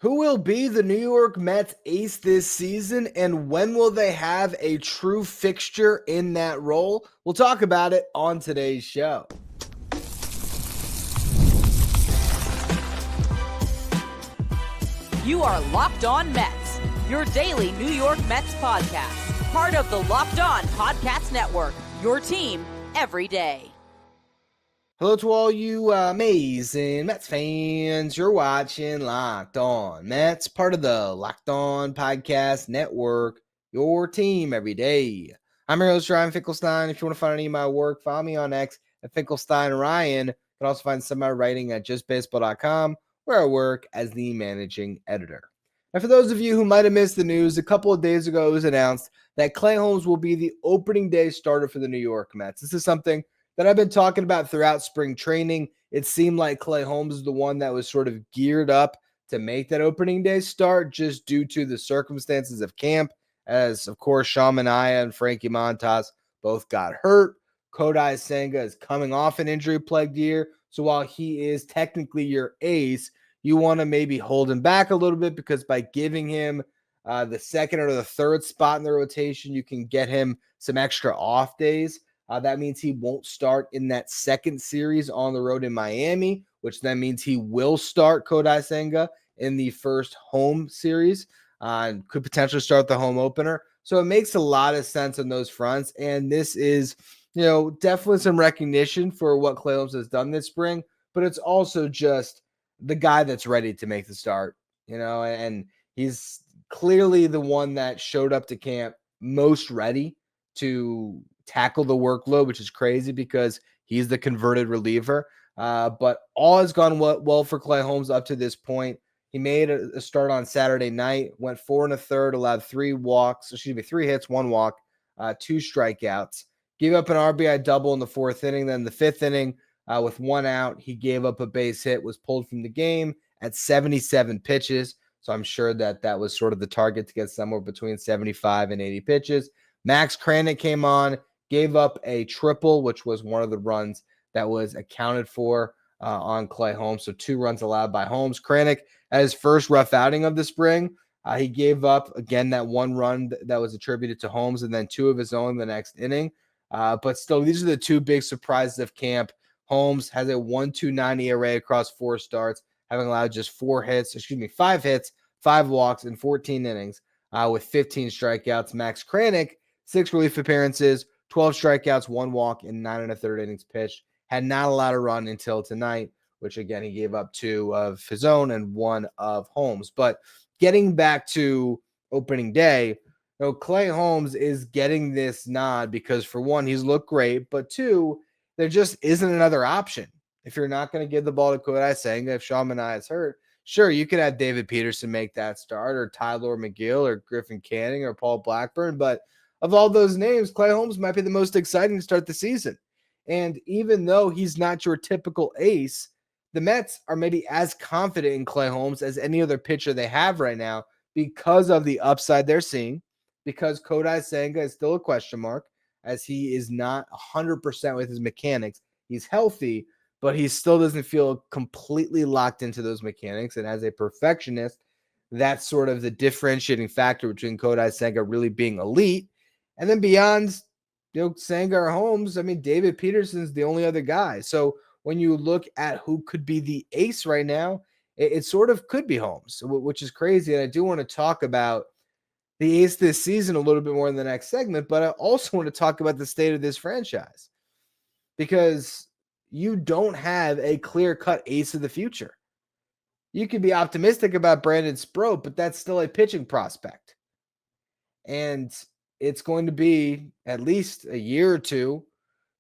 Who will be the New York Mets ace this season, and when will they have a true fixture in that role? We'll talk about it on today's show. You are Locked On Mets, your daily New York Mets podcast, part of the Locked On Podcast Network, your team every day. Hello to all you amazing Mets fans. You're watching Locked On Mets, part of the Locked On Podcast Network, your team every day. I'm your host, Ryan Finkelstein. If you want to find any of my work, follow me on X at Finkelstein Ryan. You can also find some of my writing at justbaseball.com, where I work as the managing editor. And for those of you who might have missed the news, a couple of days ago it was announced that Clay Holmes will be the opening day starter for the New York Mets. This is something that I've been talking about throughout spring training. It seemed like Clay Holmes is the one that was sort of geared up to make that opening day start just due to the circumstances of camp, as, of course, Sean Manaea and Frankie Montas both got hurt. Kodai Senga is coming off an injury-plagued year, so while he is technically your ace, you want to maybe hold him back a little bit because by giving him the second or the third spot in the rotation, you can get him some extra off days. That means he won't start in that second series on the road in Miami, which then means he will start Kodai Senga in the first home series and could potentially start the home opener. So it makes a lot of sense on those fronts. And this is, definitely some recognition for what Clay Holmes has done this spring, but it's also just the guy that's ready to make the start, and he's clearly the one that showed up to camp most ready to tackle the workload, which is crazy because he's the converted reliever. But all has gone well for Clay Holmes up to this point. He made a start on Saturday night, went 4 1/3, allowed 3 hits, 1 walk, 2 strikeouts, gave up an RBI double in the 4th inning. Then the 5th inning, with 1 out, he gave up a base hit, was pulled from the game at 77 pitches. So I'm sure that was sort of the target to get somewhere between 75 and 80 pitches. Max Kranick came on, gave up a triple, which was one of the runs that was accounted for on Clay Holmes. So 2 runs allowed by Holmes. Kranick, at his first rough outing of the spring, he gave up, again, that 1 run that was attributed to Holmes and then 2 of his own the next inning. But still, these are the 2 big surprises of camp. Holmes has a 1.29 ERA across 4 starts, having allowed just 5 hits, 5 walks in 14 innings with 15 strikeouts. Max Kranick, 6 relief appearances, 12 strikeouts, 1 walk in 9 1/3 innings pitched. Had not allowed a run until tonight, which again, he gave up 2 of his own and 1 of Holmes. But getting back to opening day, Clay Holmes is getting this nod because, for one, he's looked great, but 2, there just isn't another option. If you're not going to give the ball to Kodai Senga, if Sean Manaea is hurt, sure, you could have David Peterson make that start, or Tyler McGill, or Griffin Canning, or Paul Blackburn, but of all those names, Clay Holmes might be the most exciting to start the season. And even though he's not your typical ace, the Mets are maybe as confident in Clay Holmes as any other pitcher they have right now because of the upside they're seeing, because Kodai Senga is still a question mark, as he is not 100% with his mechanics. He's healthy, but he still doesn't feel completely locked into those mechanics. And as a perfectionist, that's sort of the differentiating factor between Kodai Senga really being elite. And then beyond, Senga or Holmes, David Peterson's the only other guy. So when you look at who could be the ace right now, it sort of could be Holmes, which is crazy. And I do want to talk about the ace this season a little bit more in the next segment, but I also want to talk about the state of this franchise, because you don't have a clear-cut ace of the future. You can be optimistic about Brandon Sproat, but that's still a pitching prospect. And it's going to be at least a year or 2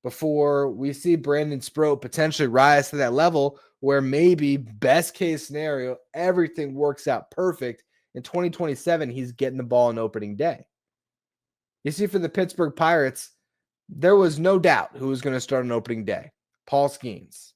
before we see Brandon Sproat potentially rise to that level where maybe, best case scenario, everything works out perfect. In 2027, he's getting the ball on opening day. You see, for the Pittsburgh Pirates, there was no doubt who was going to start on opening day. Paul Skeens.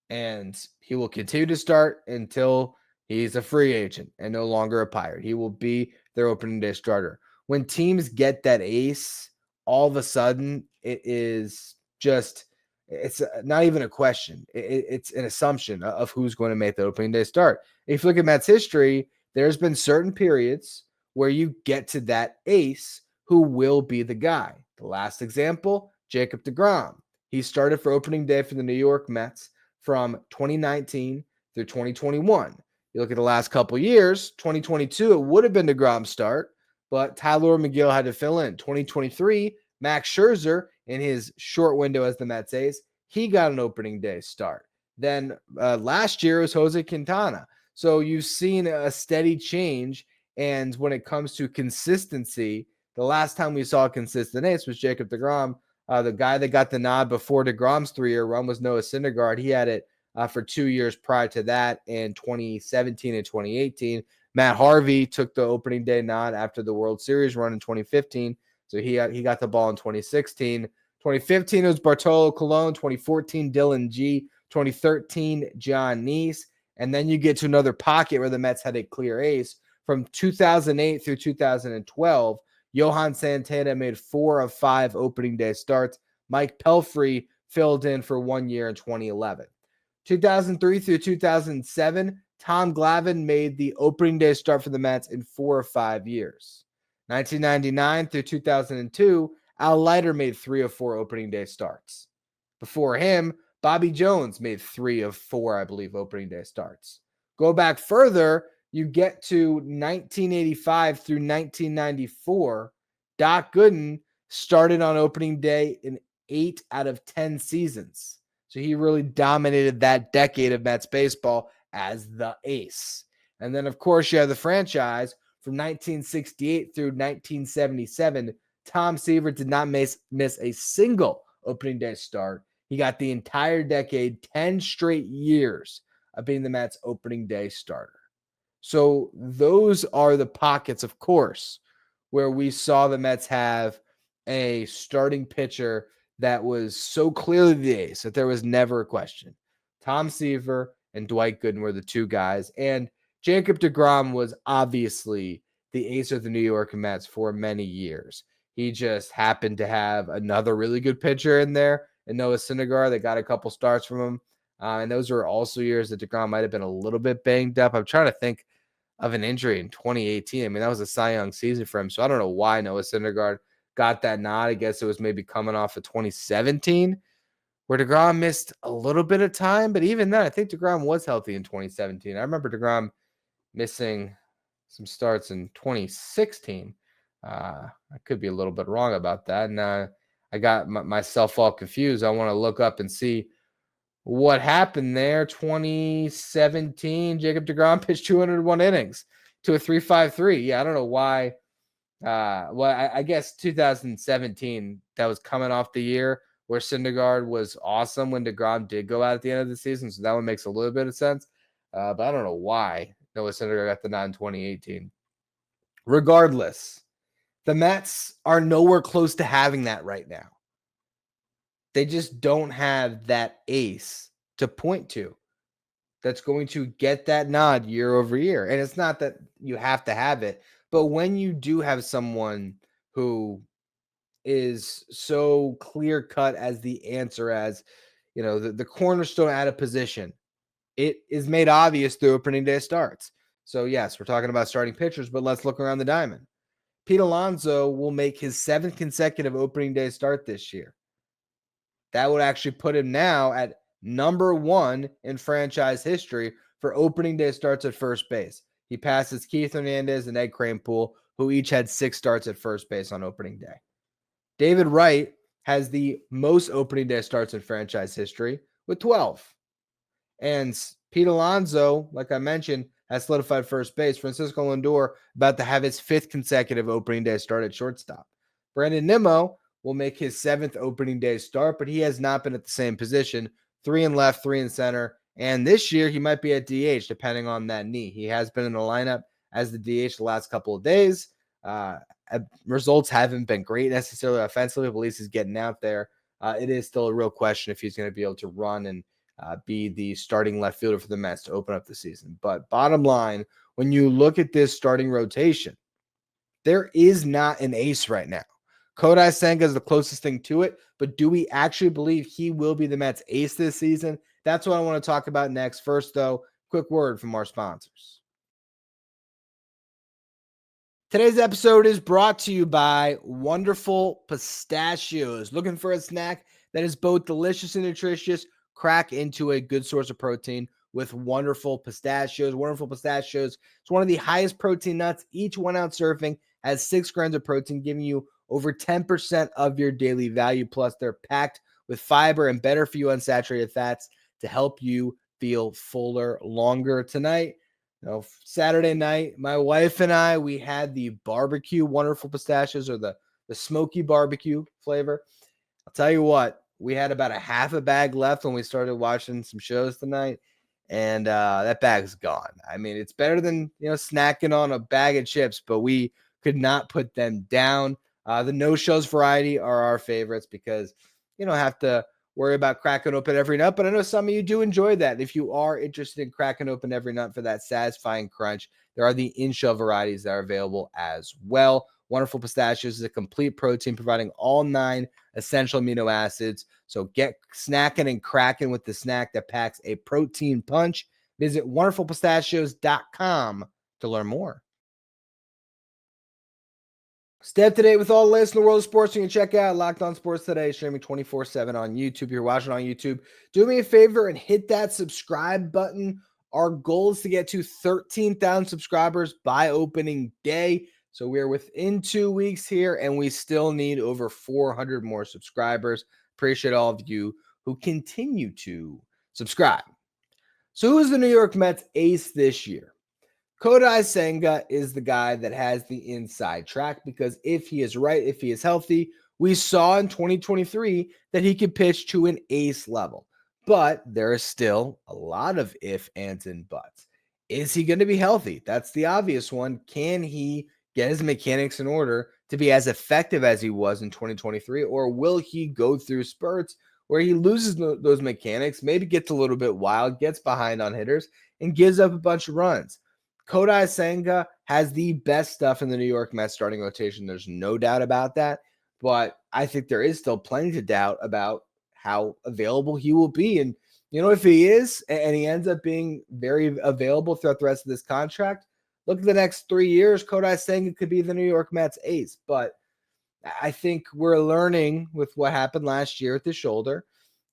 And he will continue to start until he's a free agent and no longer a Pirate. He will be their opening day starter. When teams get that ace, all of a sudden it is just It's not even a question. It's an assumption of who's going to make the opening day start. If you look at Mets history, there's been certain periods where you get to that ace who will be the guy. The last example, Jacob deGrom. He started for opening day for the New York Mets from 2019 through 2021. You look at the last couple years, 2022, it would have been deGrom's start, but Tyler McGill had to fill in. 2023, Max Scherzer, in his short window as the Mets ace, he got an opening day start. Then last year was Jose Quintana. So you've seen a steady change. And when it comes to consistency, the last time we saw a consistent ace was Jacob deGrom. The guy that got the nod before deGrom's 3-year run was Noah Syndergaard. He had it for 2 years prior to that in 2017 and 2018. Matt Harvey took the opening day nod after the World Series run in 2015. So he got the ball in 2016. 2015 it was Bartolo Colon. 2014 Dylan G. 2013 John Neese. And then you get to another pocket where the Mets had a clear ace. From 2008 through 2012, Johan Santana made 4 of 5 opening day starts. Mike Pelfrey filled in for 1 year in 2011. 2003 through 2007, Tom Glavine made the opening day start for the Mets in 4 of 5 years. 1999 through 2002, Al Leiter made 3 of 4 opening day starts. Before him, Bobby Jones made 3 of 4, I believe, opening day starts. Go back further, you get to 1985 through 1994, Doc Gooden started on opening day in 8 out of 10 seasons. So he really dominated that decade of Mets baseball as the ace. And then, of course, you have the franchise from 1968 through 1977. Tom Seaver did not miss a single opening day start. He got the entire decade, 10 straight years of being the Mets opening day starter. So those are the pockets, of course, where we saw the Mets have a starting pitcher that was so clearly the ace that there was never a question. Tom Seaver and Dwight Gooden were the two guys. And Jacob deGrom was obviously the ace of the New York Mets for many years. He just happened to have another really good pitcher in there, and Noah Syndergaard that got a couple starts from him. And those were also years that deGrom might have been a little bit banged up. I'm trying to think of an injury in 2018. I mean, that was a Cy Young season for him. So I don't know why Noah Syndergaard got that nod. I guess it was maybe coming off of 2017 where deGrom missed a little bit of time. But even then, I think deGrom was healthy in 2017. I remember deGrom missing some starts in 2016. I could be a little bit wrong about that. And I got myself all confused. I want to look up and see what happened there. 2017, Jacob deGrom pitched 201 innings to a 3.53. Yeah, I don't know why. I guess 2017, that was coming off the year where Syndergaard was awesome when deGrom did go out at the end of the season. So that one makes a little bit of sense. But I don't know why Noah Syndergaard got the nod in 2018. Regardless, the Mets are nowhere close to having that right now. They just don't have that ace to point to that's going to get that nod year over year. And it's not that you have to have it, but when you do have someone who is so clear cut as the answer, as you know, the cornerstone at a position, it is made obvious through opening day starts. So yes, we're talking about starting pitchers, but let's look around the diamond. Pete Alonso will make his 7th consecutive opening day start this year. That would actually put him now at number 1 in franchise history for opening day starts at first base. He passes Keith Hernandez and Ed Kranepool, who each had 6 starts at first base on opening day. David Wright has the most opening day starts in franchise history with 12. And Pete Alonso, like I mentioned, has solidified first base. Francisco Lindor about to have his 5th consecutive opening day start at shortstop. Brandon Nimmo will make his 7th opening day start, but he has not been at the same position. 3 in left, 3 in center. And this year he might be at DH, depending on that knee. He has been in the lineup as the DH the last couple of days. Results haven't been great necessarily offensively, but at least he's getting out there. It is still a real question if he's going to be able to run and be the starting left fielder for the Mets to open up the season. But bottom line, when you look at this starting rotation, there is not an ace right now. Kodai Senga is the closest thing to it, but do we actually believe he will be the Mets ace this season? That's what I want to talk about next. First, though, quick word from our sponsors. Today's episode is brought to you by Wonderful Pistachios. Looking for a snack that is both delicious and nutritious? Crack into a good source of protein with Wonderful Pistachios. Wonderful Pistachios is one of the highest protein nuts. Each 1 ounce serving has 6 grams of protein, giving you over 10% of your daily value. Plus, they're packed with fiber and better for you unsaturated fats to help you feel fuller longer. Tonight, Saturday night, my wife and I, we had the barbecue Wonderful Pistachios, or the smoky barbecue flavor. I'll tell you what, we had about a half a bag left when we started watching some shows tonight, and that bag's gone. I mean, it's better than snacking on a bag of chips, but we could not put them down. The no-shows variety are our favorites because you don't have to worry about cracking open every nut, but I know some of you do enjoy that. If you are interested in cracking open every nut for that satisfying crunch, there are the in-shell varieties that are available as well. Wonderful Pistachios is a complete protein providing all 9 essential amino acids. So get snacking and cracking with the snack that packs a protein punch. Visit wonderfulpistachios.com to learn more. Stay up to date with all the latest in the world of sports. You can check out Locked On Sports Today, streaming 24/7 on YouTube. If you're watching on YouTube, do me a favor and hit that subscribe button. Our goal is to get to 13,000 subscribers by opening day. So we're within 2 weeks here, and we still need over 400 more subscribers. Appreciate all of you who continue to subscribe. So who is the New York Mets ace this year? Kodai Senga is the guy that has the inside track because if he is right, if he is healthy, we saw in 2023 that he could pitch to an ace level. But there is still a lot of if, ands, and buts. Is he going to be healthy? That's the obvious one. Can he get his mechanics in order to be as effective as he was in 2023? Or will he go through spurts where he loses those mechanics, maybe gets a little bit wild, gets behind on hitters, and gives up a bunch of runs? Kodai Senga has the best stuff in the New York Mets starting rotation. There's no doubt about that. But I think there is still plenty to doubt about how available he will be. And, if he is and he ends up being very available throughout the rest of this contract, look at the next 3 years, Kodai Senga could be the New York Mets ace. But I think we're learning with what happened last year with his shoulder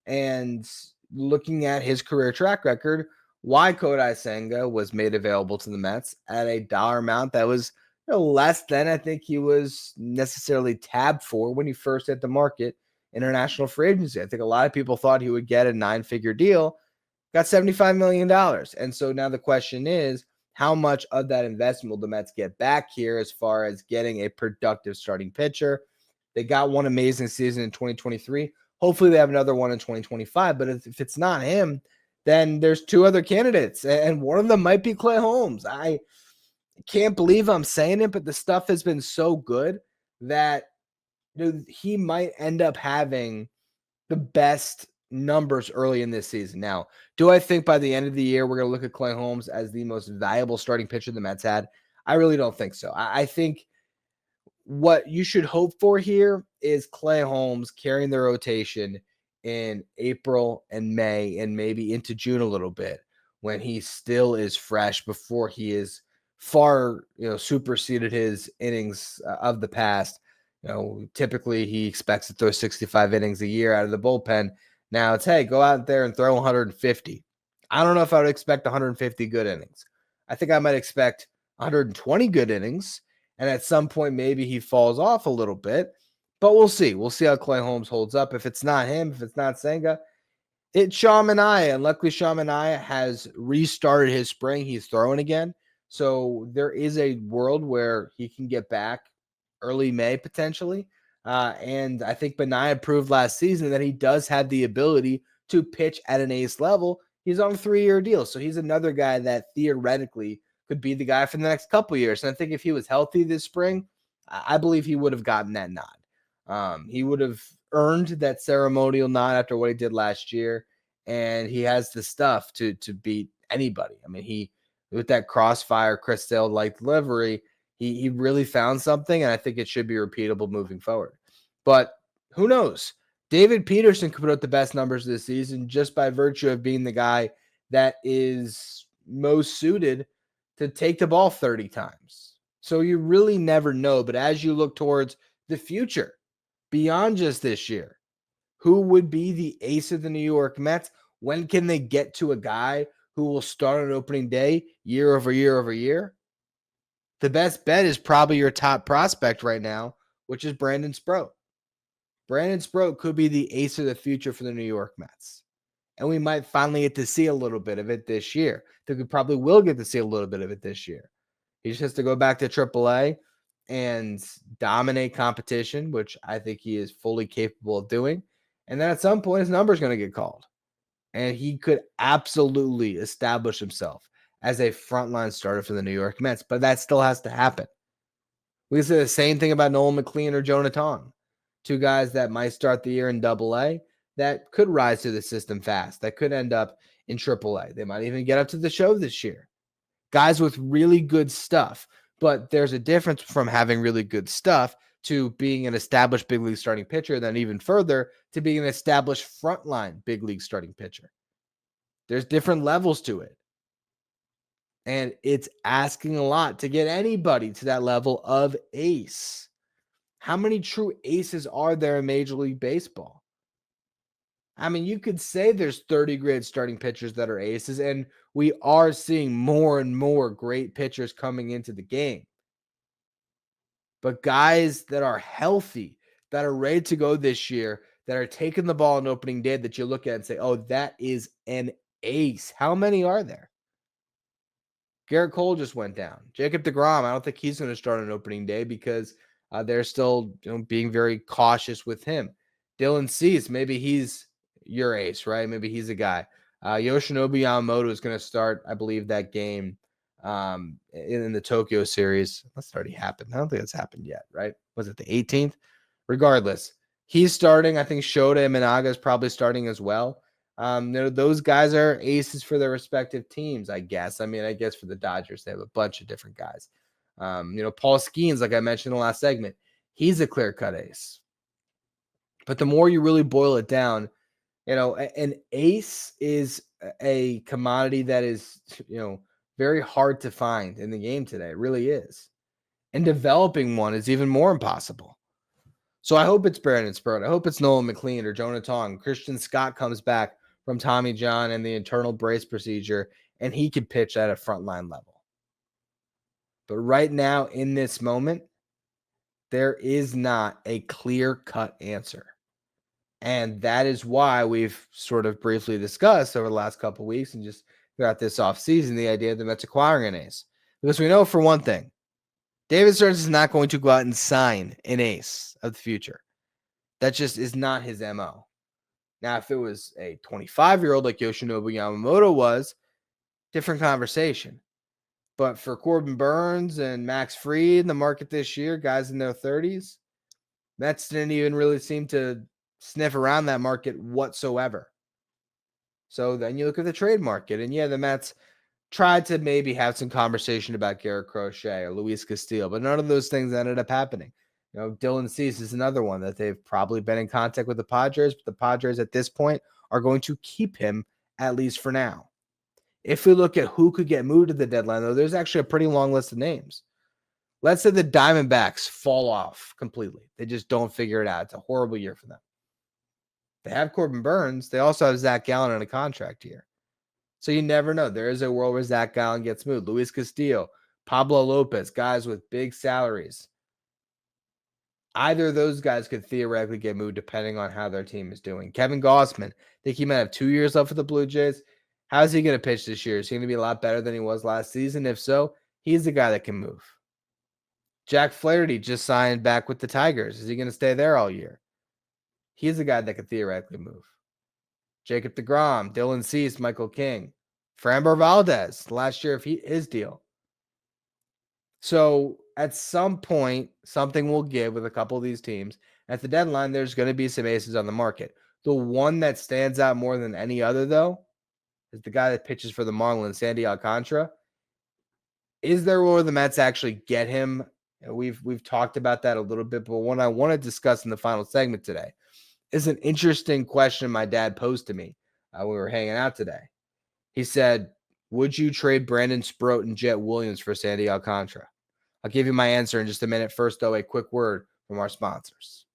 and looking at his career track record, why Kodai Senga was made available to the Mets at a dollar amount that was less than I think he was necessarily tabbed for when he first hit the market, international free agency. I think a lot of people thought he would get a 9-figure deal, got $75 million. And so now the question is, how much of that investment will the Mets get back here as far as getting a productive starting pitcher? They got one amazing season in 2023. Hopefully they have another one in 2025. But if it's not him, then there's 2 other candidates, and one of them might be Clay Holmes. I can't believe I'm saying it, but the stuff has been so good that he might end up having the best numbers early in this season. Now, do I think by the end of the year we're going to look at Clay Holmes as the most valuable starting pitcher the Mets had? I really don't think so. I think what you should hope for here is Clay Holmes carrying the rotation in April and May and maybe into June a little bit when he still is fresh before he is far, superseded his innings of the past. Typically he expects to throw 65 innings a year out of the bullpen. Now it's, hey, go out there and throw 150. I don't know if I would expect 150 good innings. I think I might expect 120 good innings. And at some point, maybe he falls off a little bit. But we'll see. We'll see how Clay Holmes holds up. If it's not him, if it's not Senga, it's Sean Manaea. And luckily, Sean Manaea has restarted his spring. He's throwing again. So there is a world where he can get back early May potentially. And I think Manaea proved last season that he does have the ability to pitch at an ace level. He's on a 3-year deal. So he's another guy that theoretically could be the guy for the next couple of years. And I think if he was healthy this spring, I believe he would have gotten that nod. He would have earned that ceremonial nod after what he did last year. And he has the stuff to beat anybody. I mean, he, with that crossfire Chris Sale like delivery, he really found something. And I think it should be repeatable moving forward. But who knows? David Peterson could put up the best numbers this season just by virtue of being the guy that is most suited to take the ball 30 times. So you really never know. But as you look towards the future, beyond just this year, who would be the ace of the New York Mets? When can they get to a guy who will start on opening day year over year over year? The best bet is probably your top prospect right now, which is Brandon Sproat. Brandon Sproat could be the ace of the future for the New York Mets. And we might finally get to see a little bit of it this year. I think we probably will get to see a little bit of it this year. He just has to go back to AAA and dominate competition, which I think he is fully capable of doing. And then at some point, his number is going to get called. And he could absolutely establish himself as a frontline starter for the New York Mets. But that still has to happen. We can say the same thing about Nolan McLean or Jonah Tong. Two guys that might start the year in AA that could rise to the system fast, that could end up in AAA. They might even get up to the show this year. Guys with really good stuff. But there's a difference from having really good stuff to being an established big league starting pitcher, then even further to being an established frontline big league starting pitcher. There's different levels to it. And it's asking a lot to get anybody to that level of ace. How many true aces are there in Major League Baseball? I mean, you could say there's 30 great starting pitchers that are aces, and we are seeing more and more great pitchers coming into the game. But guys that are healthy, that are ready to go this year, that are taking the ball on opening day that you look at and say, oh, that is an ace. How many are there? Garrett Cole just went down. Jacob deGrom, I don't think he's going to start on opening day because they're still being very cautious with him. Dylan Cease, maybe he's your ace, right? Maybe he's a guy. Yoshinobu Yamamoto is going to start, I believe, that game in the Tokyo series. That's already happened. I don't think it's happened yet, right? Was it the 18th? Regardless, he's starting. I think Shota Imanaga is probably starting as well. Those guys are aces for their respective teams, I guess. I mean, I guess for the Dodgers, they have a bunch of different guys. Paul Skeens, like I mentioned in the last segment, he's a clear-cut ace. But the more you really boil it down, an ace is a commodity that is, very hard to find in the game today. It really is. And developing one is even more impossible. So I hope it's Brandon Sproat. I hope it's Nolan McLean or Jonah Tong. Christian Scott comes back from Tommy John and the internal brace procedure, and he could pitch at a frontline level. But right now, in this moment, there is not a clear-cut answer. And that is why we've sort of briefly discussed over the last couple of weeks and just throughout this offseason the idea of the Mets acquiring an ace. Because we know for one thing, David Stearns is not going to go out and sign an ace of the future. That just is not his MO. Now, if it was a 25-year-old like Yoshinobu Yamamoto was, different conversation. But for Corbin Burns and Max Fried in the market this year, guys in their 30s, Mets didn't even really seem to sniff around that market whatsoever. So then you look at the trade market, and the Mets tried to maybe have some conversation about Garrett Crochet or Luis Castillo, but none of those things ended up happening. Dylan Cease is another one that they've probably been in contact with the Padres, but the Padres at this point are going to keep him at least for now. If we look at who could get moved at the deadline, though, there's actually a pretty long list of names. Let's say the Diamondbacks fall off completely. They just don't figure it out. It's a horrible year for them. They have Corbin Burns. They also have Zach Gallen on a contract here. So you never know. There is a world where Zach Gallen gets moved. Luis Castillo, Pablo Lopez, guys with big salaries. Either of those guys could theoretically get moved depending on how their team is doing. Kevin Gausman, I think he might have 2 years left for the Blue Jays. How is he going to pitch this year? Is he going to be a lot better than he was last season? If so, he's the guy that can move. Jack Flaherty just signed back with the Tigers. Is he going to stay there all year? He's the guy that could theoretically move. Jacob deGrom, Dylan Cease, Michael King, Framber Valdez, last year of his deal. So at some point, something will give with a couple of these teams. At the deadline, there's going to be some aces on the market. The one that stands out more than any other, though, is the guy that pitches for the Marlins, Sandy Alcantara. Is there where the Mets actually get him We've talked about that a little bit, but what I want to discuss in the final segment today is an interesting question my dad posed to me when we were hanging out today. He said, would you trade Brandon Sproat and Jett Williams for Sandy Alcantara? I'll give you my answer in just a minute. First, though, a quick word from our sponsors.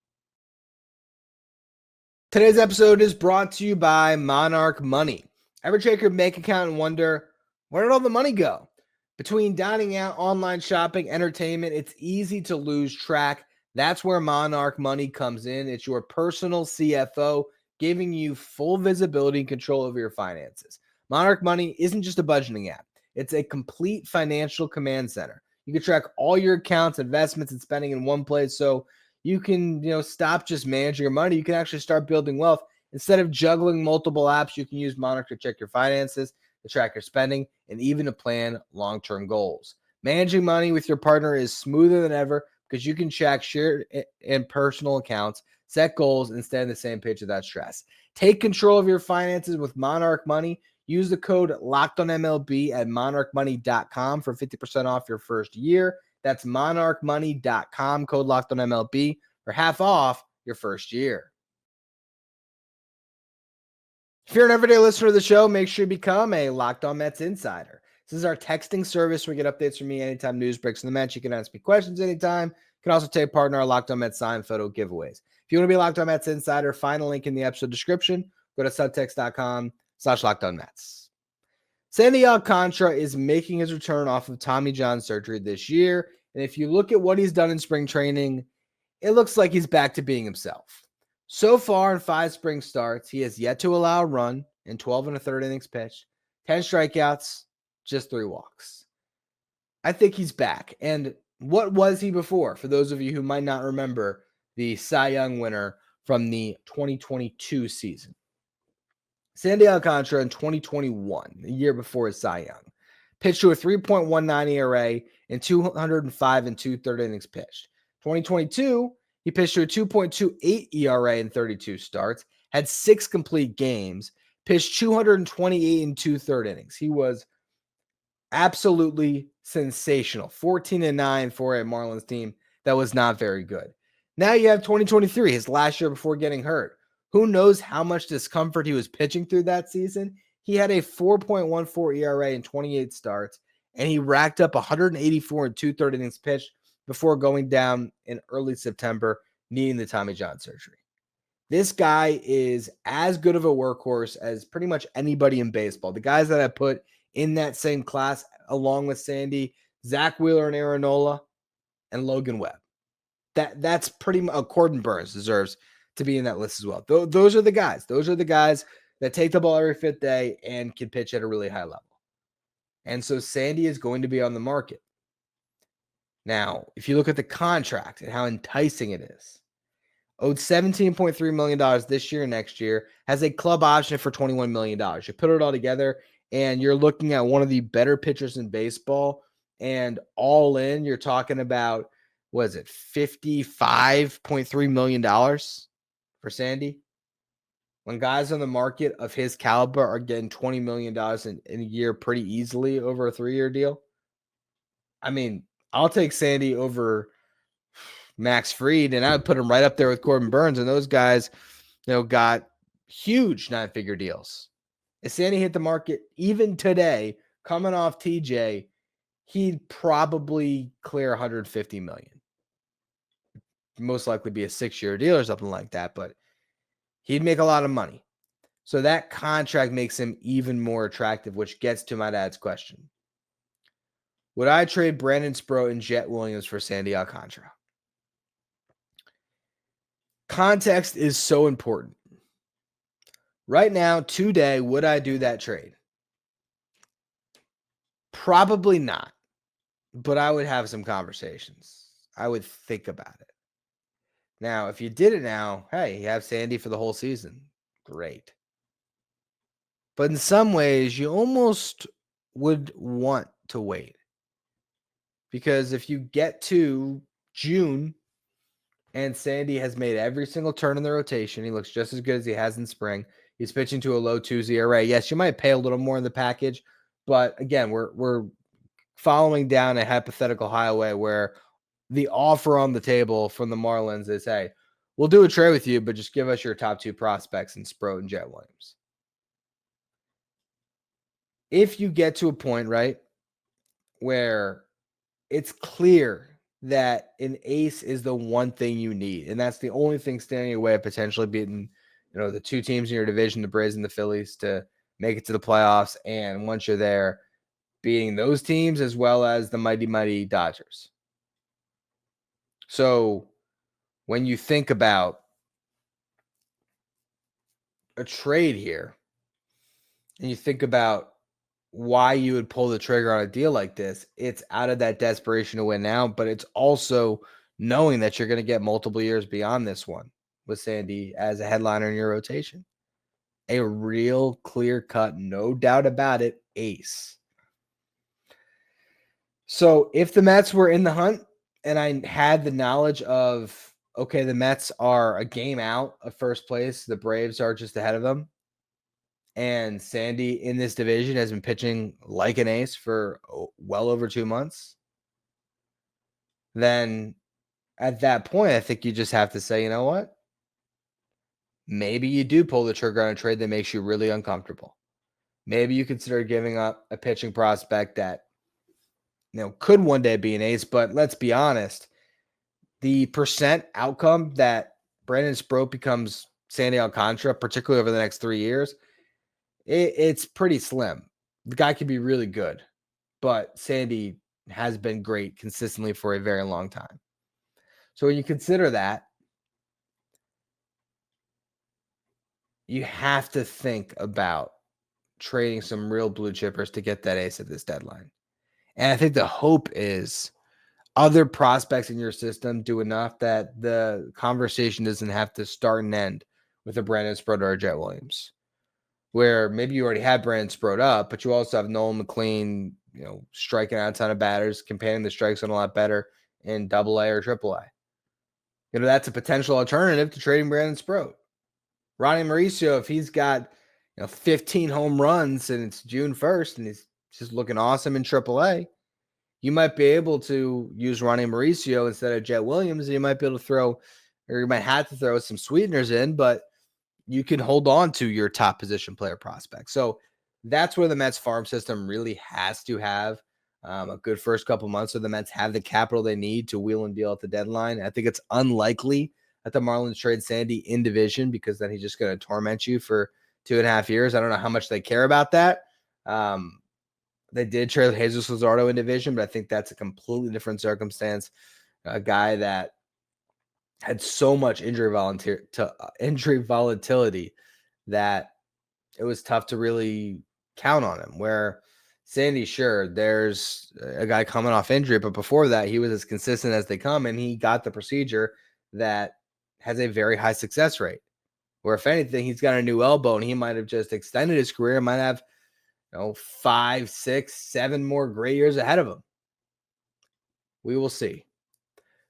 Today's episode is brought to you by Monarch Money. Ever check your bank account and wonder, where did all the money go? Between dining out, online shopping, entertainment, it's easy to lose track. That's where Monarch Money comes in. It's your personal CFO, giving you full visibility and control over your finances. Monarch Money isn't just a budgeting app. It's a complete financial command center. You can track all your accounts, investments, and spending in one place, so you can, stop just managing your money. You can actually start building wealth. Instead of juggling multiple apps, you can use Monarch to check your finances, to track your spending, and even to plan long-term goals. Managing money with your partner is smoother than ever because you can check shared and personal accounts, set goals, and stay on the same page without stress. Take control of your finances with Monarch Money. Use the code LOCKEDONMLB at monarchmoney.com for 50% off your first year. That's monarchmoney.com, code LOCKEDONMLB for half off your first year. If you're an everyday listener to the show, make sure you become a Locked On Mets insider. This is our texting service where we get updates from me anytime news breaks in the Mets. You can ask me questions anytime. You can also take part in our Locked On Mets sign photo giveaways. If you want to be a Locked On Mets insider, find a link in the episode description. Go to subtext.com/LockedOnMets. Sandy Alcantara is making his return off of Tommy John surgery this year. And if you look at what he's done in spring training, it looks like he's back to being himself. So far in 5 spring starts, he has yet to allow a run in 12 1/3 innings pitched, 10 strikeouts, just 3 walks. I think he's back. And what was he before? For those of you who might not remember the Cy Young winner from the 2022 season. Sandy Alcantara in 2021, the year before his Cy Young, pitched to a 3.19 ERA in 205 2/3 innings pitched. 2022, he pitched to a 2.28 ERA in 32 starts, had 6 complete games, pitched 228 2/3 innings. He was absolutely sensational. 14-9 for a Marlins team that was not very good. Now you have 2023, his last year before getting hurt. Who knows how much discomfort he was pitching through that season? He had a 4.14 ERA in 28 starts, and he racked up 184 2/3 innings pitched before going down in early September, needing the Tommy John surgery. This guy is as good of a workhorse as pretty much anybody in baseball. The guys that I put in that same class, along with Sandy, Zach Wheeler and Aaron Nola, and Logan Webb. That's pretty much Corbin Burns deserves to be in that list as well. Those are the guys. Those are the guys that take the ball every 5th day and can pitch at a really high level. And so Sandy is going to be on the market. Now, if you look at the contract and how enticing it is, owed $17.3 million this year and next year, has a club option for $21 million. You put it all together, and you're looking at one of the better pitchers in baseball, and all in, you're talking about, what is it, $55.3 million for Sandy? When guys on the market of his caliber are getting $20 million in a year pretty easily over a 3-year deal, I mean, I'll take Sandy over Max Fried, and I would put him right up there with Corbin Burns, and those guys, got huge 9-figure deals. If Sandy hit the market even today, coming off TJ, he'd probably clear $150 million. Most likely be a 6-year deal or something like that, but he'd make a lot of money. So that contract makes him even more attractive, which gets to my dad's question. Would I trade Brandon Sproat and Jett Williams for Sandy Alcantara? Context is so important. Right now, today, would I do that trade? Probably not, but I would have some conversations. I would think about it. Now, if you did it now, hey, you have Sandy for the whole season. Great. But in some ways, you almost would want to wait. Because if you get to June and Sandy has made every single turn in the rotation, he looks just as good as he has in spring. He's pitching to a low 2s ERA. Yes, you might pay a little more in the package, but again, we're following down a hypothetical highway where the offer on the table from the Marlins is, hey, we'll do a trade with you, but just give us your top 2 prospects in Sproat and Jett Williams. If you get to a point, right, where it's clear that an ace is the one thing you need, and that's the only thing standing in your way of potentially beating, the 2 teams in your division, the Braves and the Phillies, to make it to the playoffs, and once you're there, beating those teams as well as the mighty Dodgers. So when you think about a trade here, and you think about why you would pull the trigger on a deal like this, it's out of that desperation to win now, but it's also knowing that you're going to get multiple years beyond this one with Sandy as a headliner in your rotation. A real clear-cut, no doubt about it, ace. So if the Mets were in the hunt and I had the knowledge of, okay, the Mets are a game out of first place, the Braves are just ahead of them, and Sandy in this division has been pitching like an ace for well over 2 months, then at that point, I think you just have to say, you know what? Maybe you do pull the trigger on a trade that makes you really uncomfortable. Maybe you consider giving up a pitching prospect that, could one day be an ace, but let's be honest, the percent outcome that Brandon Sproat becomes Sandy Alcantara, particularly over the next 3 years, it's pretty slim. The guy could be really good, but Sandy has been great consistently for a very long time. So when you consider that, you have to think about trading some real blue chippers to get that ace at this deadline. And I think the hope is other prospects in your system do enough that the conversation doesn't have to start and end with a Brandon Sproat or a Jett Williams, where maybe you already had Brandon Sproat up, but you also have Nolan McLean, striking out a ton of batters, companion the strikes on a lot better in AA or AAA. That's a potential alternative to trading Brandon Sproat. Ronnie Mauricio, if he's got 15 home runs and it's June 1st and he's just looking awesome in AAA, you might be able to use Ronnie Mauricio instead of Jett Williams, and you might be able to throw, or you might have to throw some sweeteners in, but you can hold on to your top position player prospect. So that's where the Mets farm system really has to have a good first couple months, so the Mets have the capital they need to wheel and deal at the deadline. I think it's unlikely that the Marlins trade Sandy in division, because then he's just going to torment you for 2.5 years. I don't know how much they care about that. They did trade Jesus Luzardo in division, but I think that's a completely different circumstance. A guy that had so much injury volatility that it was tough to really count on him. Where Sandy, sure, there's a guy coming off injury, but before that, he was as consistent as they come, and he got the procedure that has a very high success rate. Where if anything, he's got a new elbow, and he might have just extended his career, might have 5, 6, 7 more great years ahead of him. We will see.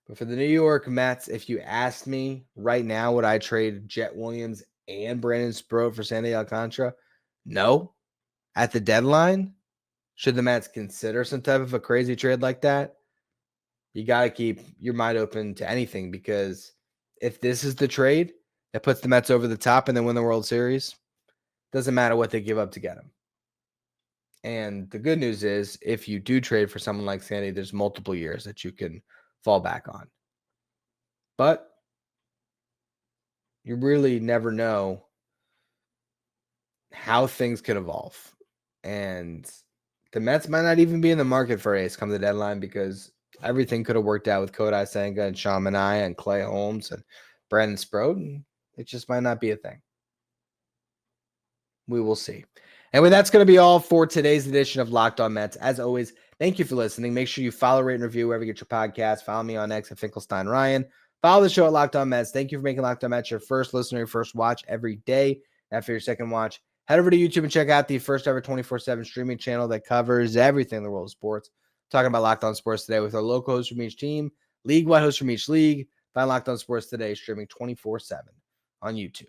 But for the New York Mets, if you asked me right now, would I trade Jett Williams and Brandon Sproat for Sandy Alcantara? No. At the deadline, should the Mets consider some type of a crazy trade like that? You got to keep your mind open to anything, because if this is the trade that puts the Mets over the top and then win the World Series, doesn't matter what they give up to get them. And the good news is, if you do trade for someone like Sandy, there's multiple years that you can fall back on. But you really never know how things could evolve. And the Mets might not even be in the market for ace come the deadline, because everything could have worked out with Kodai, Senga, and Manaea and Clay Holmes and Brandon Sproat, and it just might not be a thing. We will see. Anyway, that's going to be all for today's edition of Locked On Mets. As always, thank you for listening. Make sure you follow, rate, and review wherever you get your podcast. Follow me on X at Finkelstein Ryan. Follow the show at Locked On Mets. Thank you for making Locked On Mets your first listener, your first watch every day. After your second watch, head over to YouTube and check out the first ever 24/7 streaming channel that covers everything in the world of sports. Talking about Locked On Sports today with our local hosts from each team, league-wide hosts from each league. Find Locked On Sports today streaming 24/7 on YouTube.